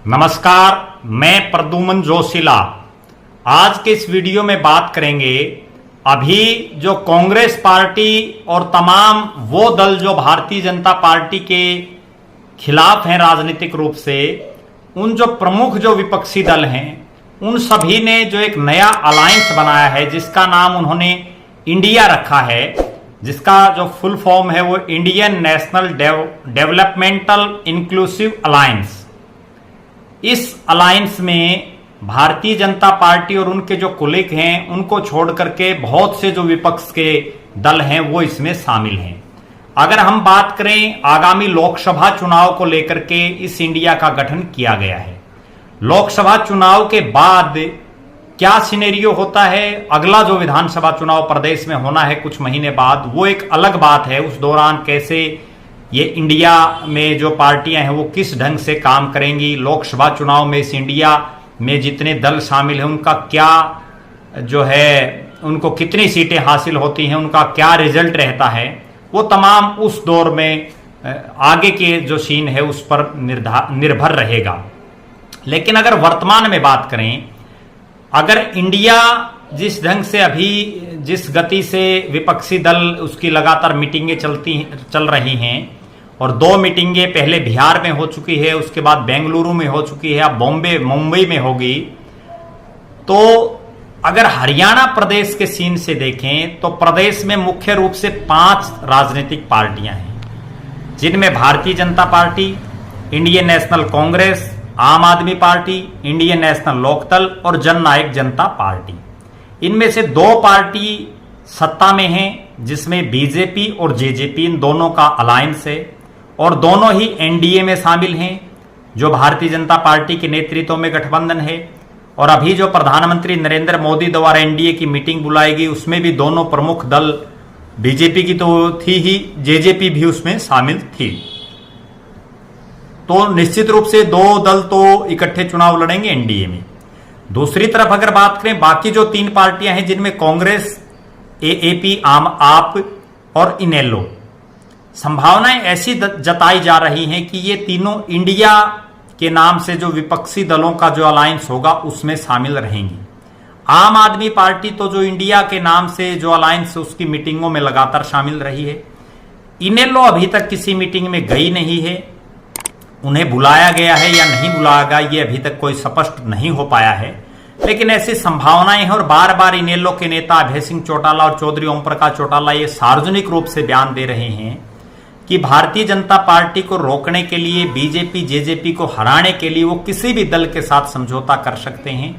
नमस्कार, मैं प्रद्युमन जोशीला। आज के इस वीडियो में बात करेंगे अभी जो कांग्रेस पार्टी और तमाम वो दल जो भारतीय जनता पार्टी के खिलाफ हैं राजनीतिक रूप से, उन जो प्रमुख जो विपक्षी दल हैं उन सभी ने जो एक नया अलायंस बनाया है जिसका नाम उन्होंने इंडिया रखा है, जिसका जो फुल फॉर्म है वो Indian national developmental inclusive alliance. इस अलायंस में भारतीय जनता पार्टी और उनके जो कुलीग हैं उनको छोड़ करके बहुत से जो विपक्ष के दल हैं वो इसमें शामिल हैं। अगर हम बात करें आगामी लोकसभा चुनाव को लेकर के इस इंडिया का गठन किया गया है। लोकसभा चुनाव के बाद क्या सिनेरियो होता है, अगला जो विधानसभा चुनाव प्रदेश में होना है कुछ महीने बाद, वो एक अलग बात है। उस दौरान कैसे ये इंडिया में जो पार्टियां हैं वो किस ढंग से काम करेंगी, लोकसभा चुनाव में इस इंडिया में जितने दल शामिल हैं उनका क्या जो है, उनको कितनी सीटें हासिल होती हैं, उनका क्या रिजल्ट रहता है, वो तमाम उस दौर में आगे के जो सीन है उस पर निर्भर रहेगा। लेकिन अगर वर्तमान में बात करें, अगर इंडिया जिस ढंग से अभी जिस गति से विपक्षी दल उसकी लगातार मीटिंगें चल रही हैं और 2 मीटिंगें पहले बिहार में हो चुकी है, उसके बाद बेंगलुरु में हो चुकी है, अब मुंबई में होगी, तो अगर हरियाणा प्रदेश के सीन से देखें तो प्रदेश में मुख्य रूप से 5 राजनीतिक पार्टियां हैं, जिनमें Bharatiya Janata party, Indian national Congress, आम आदमी पार्टी, इंडियन नेशनल लोकदल और जननायक जनता पार्टी। इनमें से 2 पार्टी सत्ता में हैं, जिसमें बीजेपी और जेजेपी, इन दोनों का अलायंस है और दोनों ही एनडीए में शामिल हैं, जो भारतीय जनता पार्टी के नेतृत्व में गठबंधन है। और अभी जो प्रधानमंत्री नरेंद्र मोदी द्वारा एनडीए की मीटिंग बुलाई गई उसमें भी दोनों प्रमुख दल, बीजेपी की तो थी ही, जेजेपी भी उसमें शामिल थी। तो निश्चित रूप से 2 दल तो इकट्ठे चुनाव लड़ेंगे एनडीए में। दूसरी तरफ अगर बात करें बाकी जो 3 पार्टियां हैं, जिनमें कांग्रेस, एएपी, आम आप और इनेलो, संभावनाएं ऐसी जताई जा रही हैं कि ये तीनों इंडिया के नाम से जो विपक्षी दलों का जो अलायंस होगा उसमें शामिल रहेंगी। आम आदमी पार्टी तो जो इंडिया के नाम से जो अलायंस है उसकी मीटिंगों में लगातार शामिल रही है। इनेलो अभी तक किसी मीटिंग में गई नहीं है, उन्हें बुलाया गया है या नहीं बुलाया गया ये अभी तक कोई स्पष्ट नहीं हो पाया है, लेकिन ऐसी संभावनाएं हैं। और बार बार इनेलो के नेता अभय सिंह चौटाला और चौधरी ओम प्रकाश चौटाला ये सार्वजनिक रूप से बयान दे रहे हैं कि भारतीय जनता पार्टी को रोकने के लिए, बीजेपी जेजेपी को हराने के लिए वो किसी भी दल के साथ समझौता कर सकते हैं,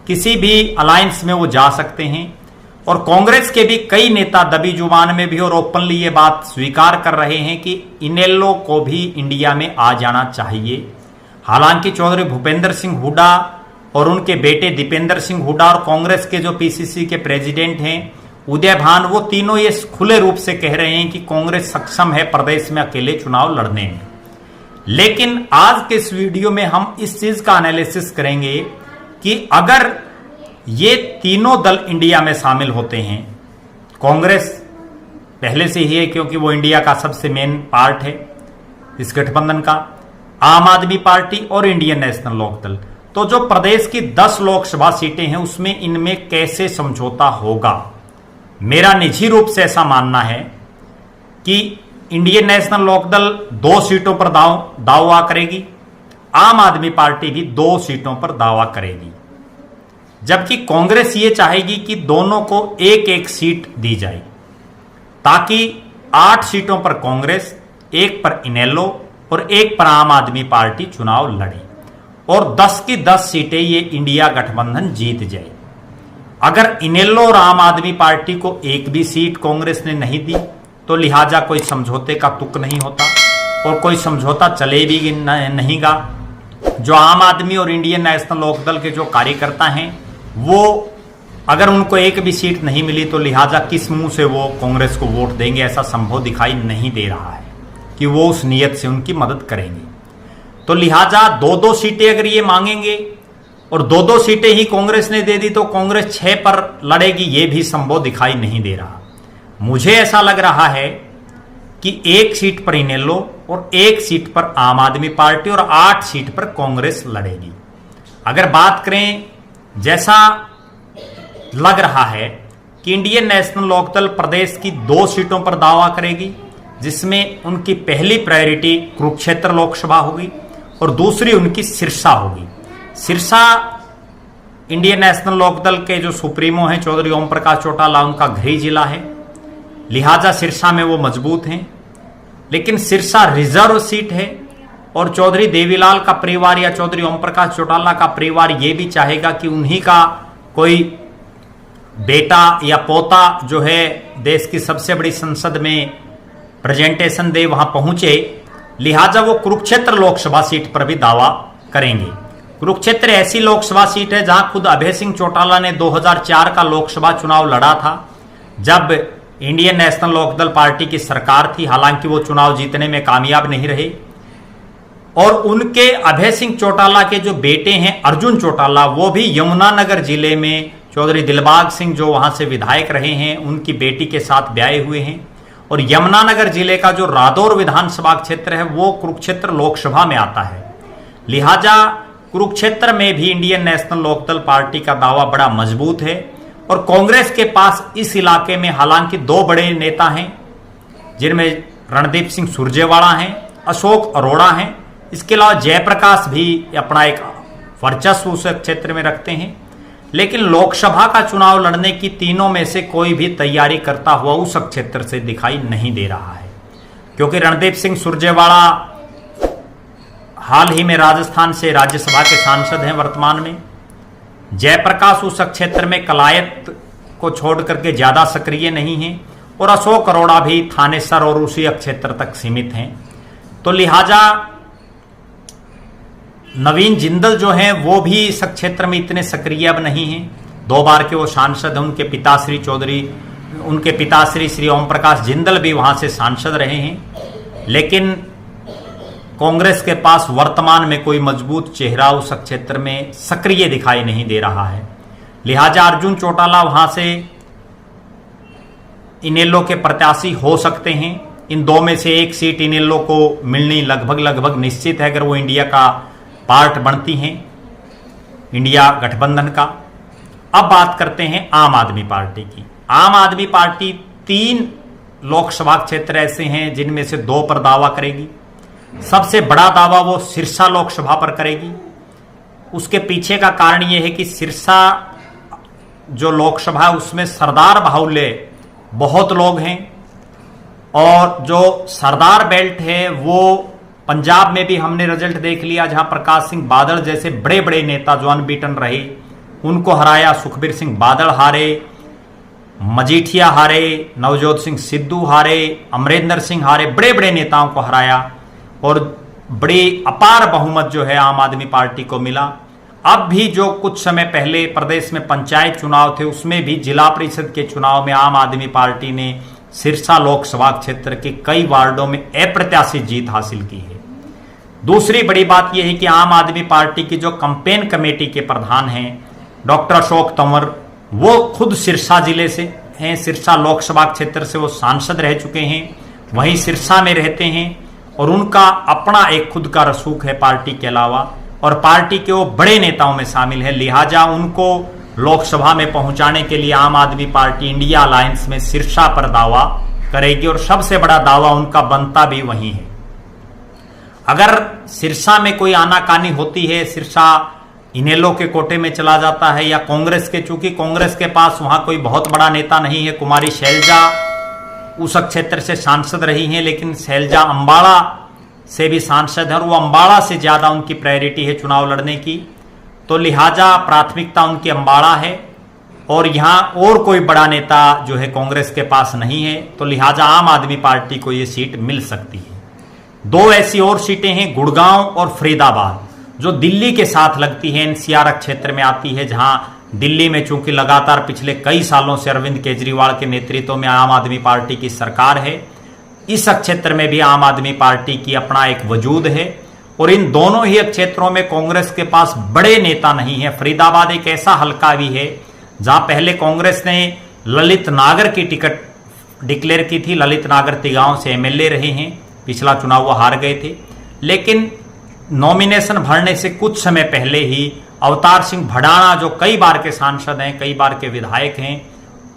किसी भी अलायंस में वो जा सकते हैं। और कांग्रेस के भी कई नेता दबी जुबान में भी और ओपनली ये बात स्वीकार कर रहे हैं कि इनेलो को भी इंडिया में आ जाना चाहिए। हालांकि चौधरी भूपेंद्र सिंह हुड्डा और उनके बेटे दीपेंद्र सिंह हुड्डा और कांग्रेस के जो पीसीसी के प्रेसिडेंट हैं उदय भान, वो तीनों ये खुले रूप से कह रहे हैं कि कांग्रेस सक्षम है प्रदेश में अकेले चुनाव लड़ने में। लेकिन आज के इस वीडियो में हम इस चीज का एनालिसिस करेंगे कि अगर ये तीनों दल इंडिया में शामिल होते हैं, कांग्रेस पहले से ही है क्योंकि वो इंडिया का सबसे मेन पार्ट है इस गठबंधन का, आम आदमी पार्टी और इंडियन नेशनल लोकदल, तो जो प्रदेश की 10 लोकसभा सीटें हैं उसमें इनमें कैसे समझौता होगा। मेरा निजी रूप से ऐसा मानना है कि इंडियन नेशनल लोकदल 2 सीटों पर दावा करेगी, आम आदमी पार्टी भी 2 सीटों पर दावा करेगी, जबकि कांग्रेस ये चाहेगी कि दोनों को 1-1 सीट दी जाए, ताकि 8 सीटों पर कांग्रेस, 1 पर इनेलो और 1 पर आम आदमी पार्टी चुनाव लड़े और 10 की 10 सीटें ये इंडिया गठबंधन जीत जाए। अगर इनेलो और आम आदमी पार्टी को 1 भी सीट कांग्रेस ने नहीं दी तो लिहाजा कोई समझौते का तुक नहीं होता और कोई समझौता चले भी नहींगा। जो आम आदमी और इंडियन नेशनल लोकदल के जो कार्यकर्ता हैं वो अगर उनको 1 भी सीट नहीं मिली तो लिहाजा किस मुंह से वो कांग्रेस को वोट देंगे, ऐसा संभव दिखाई नहीं दे रहा है कि वो उस नियत से उनकी मदद करेंगे। तो लिहाजा 2-2 सीटें अगर ये मांगेंगे और 2-2 सीटें ही कांग्रेस ने दे दी तो कांग्रेस 6 पर लड़ेगी, ये भी संभव दिखाई नहीं दे रहा। मुझे ऐसा लग रहा है कि 1 सीट पर इनेलो और 1 सीट पर आम आदमी पार्टी और 8 सीट पर कांग्रेस लड़ेगी। अगर बात करें, जैसा लग रहा है कि इंडियन नेशनल लोकदल प्रदेश की 2 सीटों पर दावा करेगी, जिसमें उनकी पहली प्रायोरिटी कुरुक्षेत्र लोकसभा होगी और दूसरी उनकी सिरसा होगी। सिरसा इंडियन नेशनल लोकदल के जो सुप्रीमो हैं चौधरी ओम प्रकाश चौटाला, उनका गृह जिला है, लिहाजा सिरसा में वो मजबूत हैं। लेकिन सिरसा रिजर्व सीट है और चौधरी देवीलाल का परिवार या चौधरी ओम प्रकाश चौटाला का परिवार ये भी चाहेगा कि उन्हीं का कोई बेटा या पोता जो है देश की सबसे बड़ी संसद में प्रेजेंटेशन दे, वहां पहुंचे। लिहाजा वो कुरुक्षेत्र लोकसभा सीट पर भी दावा करेंगे। कुरुक्षेत्र ऐसी लोकसभा सीट है जहां खुद अभय सिंह चौटाला ने 2004 का लोकसभा चुनाव लड़ा था, जब इंडियन नेशनल लोकदल पार्टी की सरकार थी। हालांकि वो चुनाव जीतने में कामयाब नहीं रहे और उनके अभय सिंह चौटाला के जो बेटे हैं अर्जुन चौटाला, वो भी यमुनानगर जिले में चौधरी दिलबाग सिंह जो वहां से विधायक रहे हैं, उनकी बेटी के साथ ब्याहे हुए हैं। और यमुनानगर जिले का जो रादौर विधानसभा क्षेत्र है वो कुरुक्षेत्र लोकसभा में आता है। लिहाजा कुरुक्षेत्र में भी इंडियन नेशनल लोकदल पार्टी का दावा बड़ा मजबूत है। और कांग्रेस के पास इस इलाके में हालांकि 2 बड़े नेता हैं, जिनमें रणदीप सिंह सुरजेवाला हैं, अशोक अरोड़ा हैं। इसके अलावा जयप्रकाश भी अपना एक वर्चस्व उस क्षेत्र में रखते हैं। लेकिन लोकसभा का चुनाव लड़ने की तीनों में से कोई भी तैयारी करता हुआ उस क्षेत्र से दिखाई नहीं दे रहा है, क्योंकि रणदीप सिंह सुरजेवाला हाल ही में राजस्थान से राज्यसभा के सांसद हैं वर्तमान में। जयप्रकाश उस क्षेत्र में कलायत को छोड़ करके ज्यादा सक्रिय नहीं हैं और अशोक अरोड़ा भी थानेसर और उसी क्षेत्र तक सीमित हैं। तो लिहाजा नवीन जिंदल जो हैं वो भी इस क्षेत्र में इतने सक्रिय अब नहीं हैं। 2 बार के वो सांसद हैं। उनके पिताश्री श्री ओम प्रकाश जिंदल भी वहां से सांसद रहे हैं। लेकिन कांग्रेस के पास वर्तमान में कोई मजबूत चेहरा उस क्षेत्र में सक्रिय दिखाई नहीं दे रहा है। लिहाजा अर्जुन चौटाला वहां से इनेलो के प्रत्याशी हो सकते हैं। इन 2 में से 1 सीट इनेलो को मिलनी लगभग निश्चित है, अगर वो इंडिया का पार्ट बनती हैं, इंडिया गठबंधन का। अब बात करते हैं आम आदमी पार्टी की। आम आदमी पार्टी 3 लोकसभा क्षेत्र ऐसे हैं जिनमें से 2 पर दावा करेगी। सबसे बड़ा दावा वो सिरसा लोकसभा पर करेगी। उसके पीछे का कारण यह है कि सिरसा जो लोकसभा है उसमें सरदार बाहुल्य बहुत लोग हैं और जो सरदार बेल्ट है वो पंजाब में भी हमने रिजल्ट देख लिया, जहां प्रकाश सिंह बादल जैसे बड़े बड़े नेता जो अनबीटन रहे उनको हराया। सुखबीर सिंह बादल हारे, मजीठिया हारे, नवजोत सिंह सिद्धू हारे, अमरिंदर सिंह हारे, बड़े बड़े नेताओं को हराया और बड़ी अपार बहुमत जो है आम आदमी पार्टी को मिला। अब भी जो कुछ समय पहले प्रदेश में पंचायत चुनाव थे उसमें भी जिला परिषद के चुनाव में आम आदमी पार्टी ने सिरसा लोकसभा क्षेत्र के कई वार्डों में अप्रत्याशित जीत हासिल की है। दूसरी बड़ी बात यह है कि आम आदमी पार्टी की जो कैंपेन कमेटी के प्रधान हैं डॉक्टर अशोक तंवर, वो खुद सिरसा जिले से हैं। सिरसा लोकसभा क्षेत्र से वो सांसद रह चुके हैं, वहीं सिरसा में रहते हैं और उनका अपना एक खुद का रसूख है पार्टी के अलावा और पार्टी के वो बड़े नेताओं में शामिल है। लिहाजा उनको लोकसभा में पहुंचाने के लिए आम आदमी पार्टी इंडिया अलायंस में सिरसा पर दावा करेगी और सबसे बड़ा दावा उनका बनता भी वही है। अगर सिरसा में कोई आनाकानी होती है, सिरसा इनेलो के कोटे में चला जाता है या कांग्रेस के, चूंकि कांग्रेस के पास वहां कोई बहुत बड़ा नेता नहीं है, कुमारी शैलजा उस क्षेत्र से सांसद रही हैं, लेकिन शैलजा अंबाला से भी सांसद है और वो अंबाला से ज्यादा उनकी प्रायोरिटी है चुनाव लड़ने की। तो लिहाजा प्राथमिकता उनकी अंबाला है और यहां और कोई बड़ा नेता जो है कांग्रेस के पास नहीं है। तो लिहाजा आम आदमी पार्टी को यह सीट मिल सकती है। 2 ऐसी और सीटें हैं, गुड़गांव और फरीदाबाद, जो दिल्ली के साथ लगती है, एनसीआर क्षेत्र में आती है, जहां दिल्ली में चूंकि लगातार पिछले कई सालों से अरविंद केजरीवाल के नेतृत्व में आम आदमी पार्टी की सरकार है। इस क्षेत्र में भी आम आदमी पार्टी की अपना एक वजूद है और इन दोनों ही क्षेत्रों में कांग्रेस के पास बड़े नेता नहीं है। फरीदाबाद एक ऐसा हलका भी है जहां पहले कांग्रेस ने ललित नागर की टिकट डिक्लेयर की थी। ललित नागर तिगांव से एमएलए रहे हैं, पिछला चुनाव वो हार गए थे, लेकिन नॉमिनेशन भरने से कुछ समय पहले ही अवतार सिंह भडाना, जो कई बार के सांसद हैं, कई बार के विधायक हैं,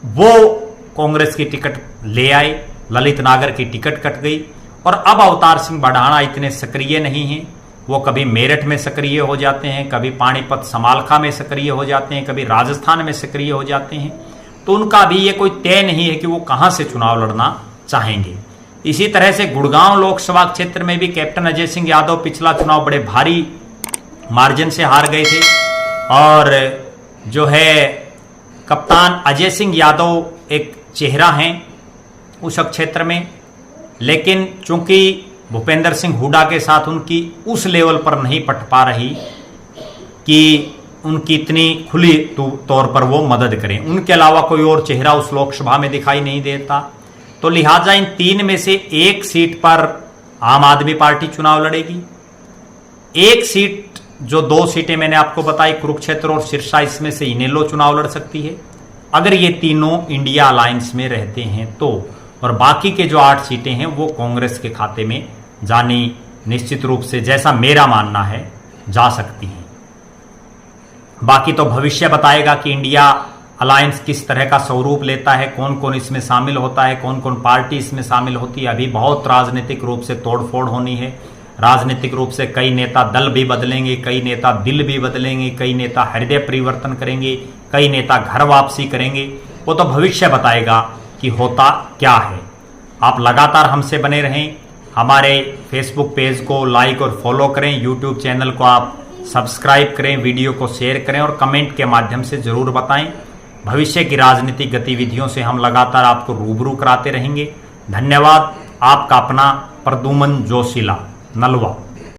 वो कांग्रेस की टिकट ले आए। ललित नागर की टिकट कट गई और अब अवतार सिंह भडाना इतने सक्रिय नहीं हैं। वो कभी मेरठ में सक्रिय हो जाते हैं, कभी पानीपत समालखा में सक्रिय हो जाते हैं, कभी राजस्थान में सक्रिय हो जाते हैं। तो उनका भी ये कोई तय नहीं है कि वो कहां से चुनाव लड़ना चाहेंगे। इसी तरह से गुड़गांव लोकसभा क्षेत्र में भी कैप्टन अजय सिंह यादव पिछला चुनाव बड़े भारी मार्जिन से हार गए थे और जो है कप्तान अजय सिंह यादव एक चेहरा हैं उस क्षेत्र में, लेकिन चूंकि भूपेंद्र सिंह हुड्डा के साथ उनकी उस लेवल पर नहीं पट पा रही कि उनकी इतनी खुली तौर पर वो मदद करें, उनके अलावा कोई और चेहरा उस लोकसभा में दिखाई नहीं देता। तो लिहाजा इन 3 में से एक सीट पर आम आदमी पार्टी चुनाव लड़ेगी। एक सीट, जो 2 सीटें मैंने आपको बताई, कुरुक्षेत्र और सिरसा, इसमें से इनेलो चुनाव लड़ सकती है अगर ये तीनों इंडिया अलायंस में रहते हैं तो, और बाकी के जो 8 सीटें हैं वो कांग्रेस के खाते में जानी निश्चित रूप से, जैसा मेरा मानना है, जा सकती हैं। बाकी तो भविष्य बताएगा कि इंडिया अलायंस किस तरह का स्वरूप लेता है, कौन कौन इसमें शामिल होता है, कौन कौन पार्टी इसमें शामिल होती है। अभी बहुत राजनीतिक रूप से तोड़फोड़ होनी है। राजनीतिक रूप से कई नेता दल भी बदलेंगे, कई नेता दिल भी बदलेंगे, कई नेता हृदय परिवर्तन करेंगे, कई नेता घर वापसी करेंगे। वो तो भविष्य बताएगा कि होता क्या है। आप लगातार हमसे बने रहें, हमारे फेसबुक पेज को लाइक और फॉलो करें, यूट्यूब चैनल को आप सब्सक्राइब करें, वीडियो को शेयर करें और कमेंट के माध्यम से जरूर बताएं। भविष्य की राजनीतिक गतिविधियों से हम लगातार आपको रूबरू कराते रहेंगे। धन्यवाद। आपका अपना प्रद्युमन जोशीला, नलवा।